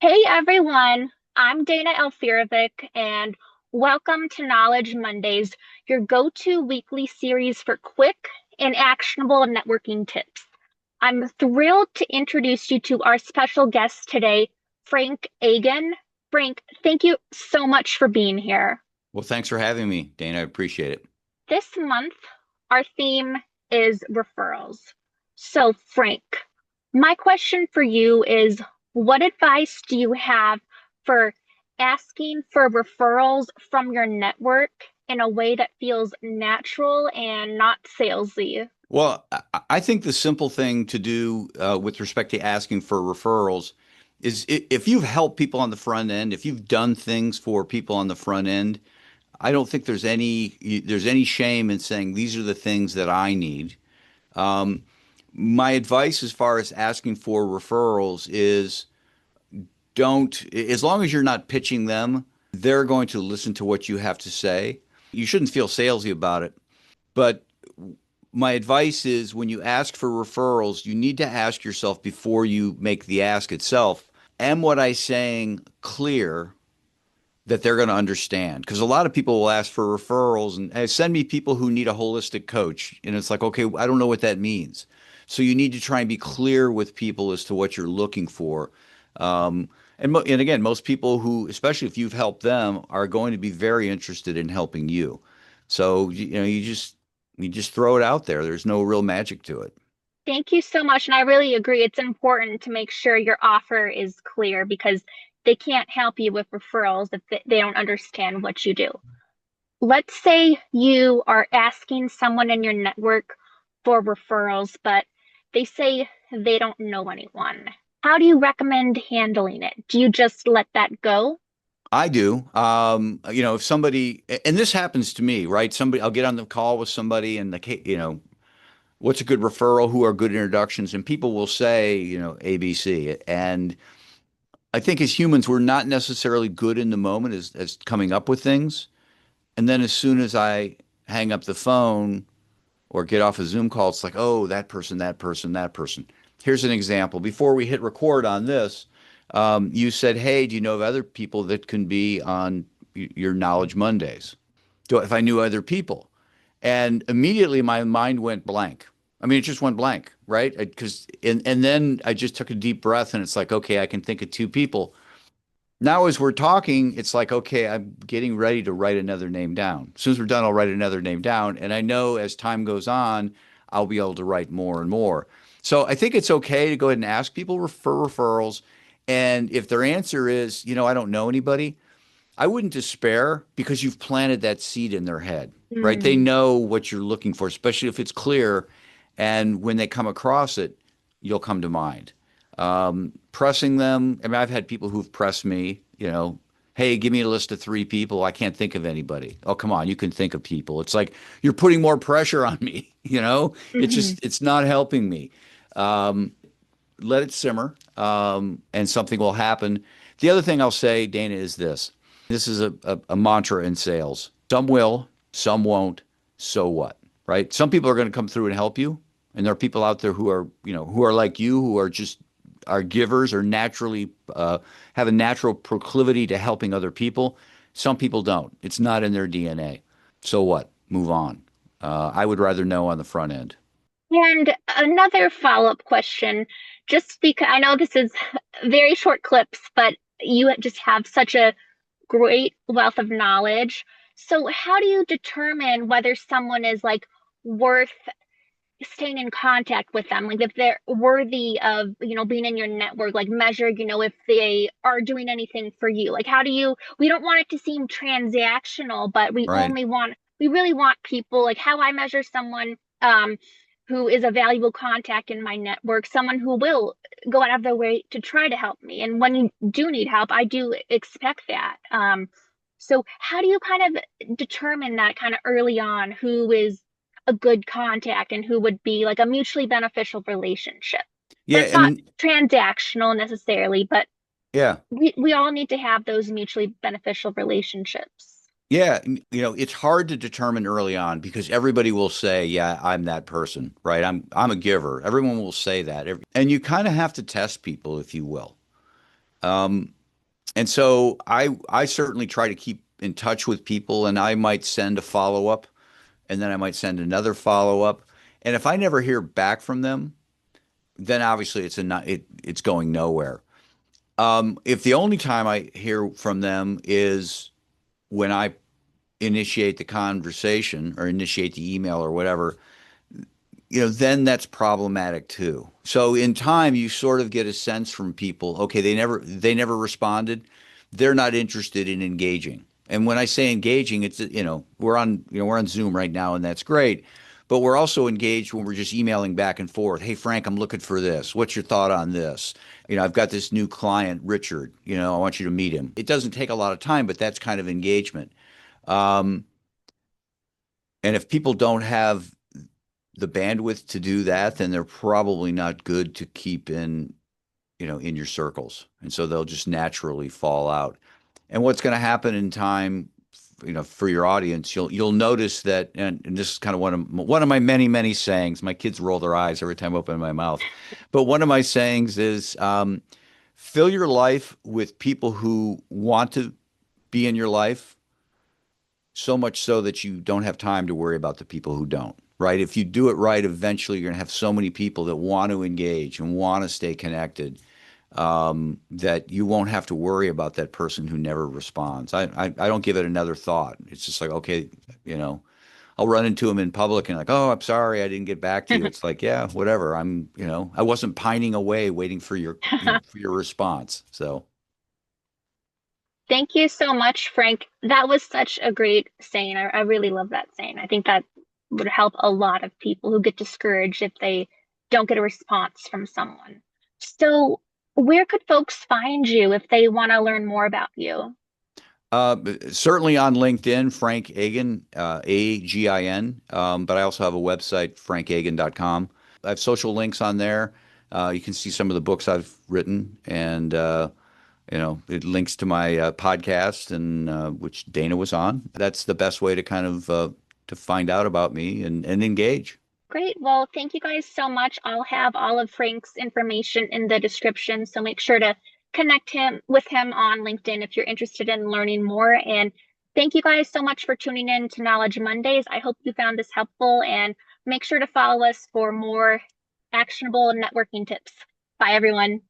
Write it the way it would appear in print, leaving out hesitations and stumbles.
Hey everyone, I'm Dana Elfirovic, and welcome to Knowledge Mondays, your go-to weekly series for quick and actionable networking tips. I'm thrilled to introduce you to our special guest today, Frank Agin. Frank, thank you so much for being here. Well, thanks for having me, Dana. I appreciate it. This month, our theme is referrals. So, Frank, my question for you is what advice do you have for asking for referrals from your network in a way that feels natural and not salesy? Well, I think the simple thing to do with respect to asking for referrals is if you've helped people on the front end, if you've done things for people on the front end, I don't think there's any shame in saying these are the things that I need. Um, my advice as far as asking for referrals is don't, as long as you're not pitching them, they're going to listen to what you have to say. You shouldn't feel salesy about it. But my advice is when you ask for referrals, you need to ask yourself before you make the ask itself, am what I saying clear that they're going to understand? Because a lot of people will ask for referrals and hey, send me people who need a holistic coach. And it's like, okay, I don't know what that means. So you need to try and be clear with people as to what you're looking for. And again, most people who, especially if you've helped them, are going to be very interested in helping you. So you just throw it out there. There's no real magic to it. Thank you so much. And I really agree. It's important to make sure your offer is clear because they can't help you with referrals if they don't understand what you do. Let's say you are asking someone in your network for referrals, but they say they don't know anyone. How do you recommend handling it? Do you just let that go? I do. If somebody, and this happens to me, right? I'll get on the call with somebody and what's a good referral? Who are good introductions? And people will say, ABC. And I think as humans, we're not necessarily good in the moment as coming up with things. And then as soon as I hang up the phone or get off a Zoom call, it's like, oh, that person, that person, that person. Here's an example. Before we hit record on this, you said, hey, do you know of other people that can be on your Knowledge Mondays? If I knew other people. And immediately my mind went blank. I mean, it just went blank, right? And then I just took a deep breath and it's like, okay, I can think of two people. Now, as we're talking, it's like, okay, I'm getting ready to write another name down. As soon as we're done, I'll write another name down. And I know as time goes on, I'll be able to write more and more. So I think it's okay to go ahead and ask people for referrals. And if their answer is, I don't know anybody, I wouldn't despair because you've planted that seed in their head, right? They Mm, know what you're looking for, especially if it's clear. And when they come across it, you'll come to mind. Pressing them, I mean, I've had people who've pressed me, hey, give me a list of three people. I can't think of anybody. Oh, come on, you can think of people. It's like you're putting more pressure on me, mhm. it's not helping me. Um, Let it simmer, and something will happen. The other thing I'll say, Dana, is this. This is a mantra in sales. Some will, some won't. So what? Right? Some people are going to come through and help you, and there are people out there who are like you, who are just are givers or naturally have a natural proclivity to helping other people. Some people don't. It's not in their DNA. So what? Move on. I would rather know on the front end. And another follow-up question, just because I know this is very short clips, but you just have such a great wealth of knowledge. So how do you determine whether someone is like worth staying in contact with them? Like if they're worthy of, being in your network, like measure, if they are doing anything for you. Like how do you, we don't want it to seem transactional, but Right. we really want people, like how I measure someone who is a valuable contact in my network, someone who will go out of their way to try to help me. And when you do need help, I do expect that. So how do you kind of determine that kind of early on who is a good contact and who would be like a mutually beneficial relationship? Yeah, That's not and transactional necessarily, but yeah. we all need to have those mutually beneficial relationships. Yeah, it's hard to determine early on because everybody will say, "Yeah, I'm that person," right? I'm a giver. Everyone will say that. And you kind of have to test people, if you will. Um, and so I certainly try to keep in touch with people, and I might send a follow up, and then I might send another follow up. And if I never hear back from them, then obviously it's going nowhere. If the only time I hear from them is when I initiate the conversation or initiate the email or whatever, then that's problematic too. So in time, you sort of get a sense from people, okay, they never responded. They're not interested in engaging. And when I say engaging, it's, we're on Zoom right now and that's great. But we're also engaged when we're just emailing back and forth. Hey, Frank, I'm looking for this. What's your thought on this? I've got this new client, Richard. I want you to meet him. It doesn't take a lot of time, but that's kind of engagement. Um, and if people don't have the bandwidth to do that, then they're probably not good to keep in your circles. And so they'll just naturally fall out. And what's going to happen in time, for your audience, you'll notice that, and this is kind of one of my many, many sayings. My kids roll their eyes every time I open my mouth. But one of my sayings is, fill your life with people who want to be in your life, so much so that you don't have time to worry about the people who don't, right? If you do it right, eventually you're going to have so many people that want to engage and want to stay connected, that you won't have to worry about that person who never responds. I don't give it another thought. It's just like, okay, you know, I'll run into them in public and like, oh, I'm sorry, I didn't get back to you. It's like, yeah, whatever. I wasn't pining away waiting for your response. So, Thank you so much, Frank. That was such a great saying. I really love that saying. I think that would help a lot of people who get discouraged if they don't get a response from someone. So, where could folks find you if they want to learn more about you? Uh, certainly on LinkedIn, Frank Agin, Agin. But I also have a website, frankagin.com. I have social links on there. You can see some of the books I've written, and it links to my podcast, and which Dana was on. That's the best way to kind of to find out about me and engage. Great. Well, thank you guys so much. I'll have all of Frank's information in the description, so make sure to connect him with him on LinkedIn if you're interested in learning more. And thank you guys so much for tuning in to Knowledge Mondays. I hope you found this helpful and make sure to follow us for more actionable networking tips. Bye, everyone.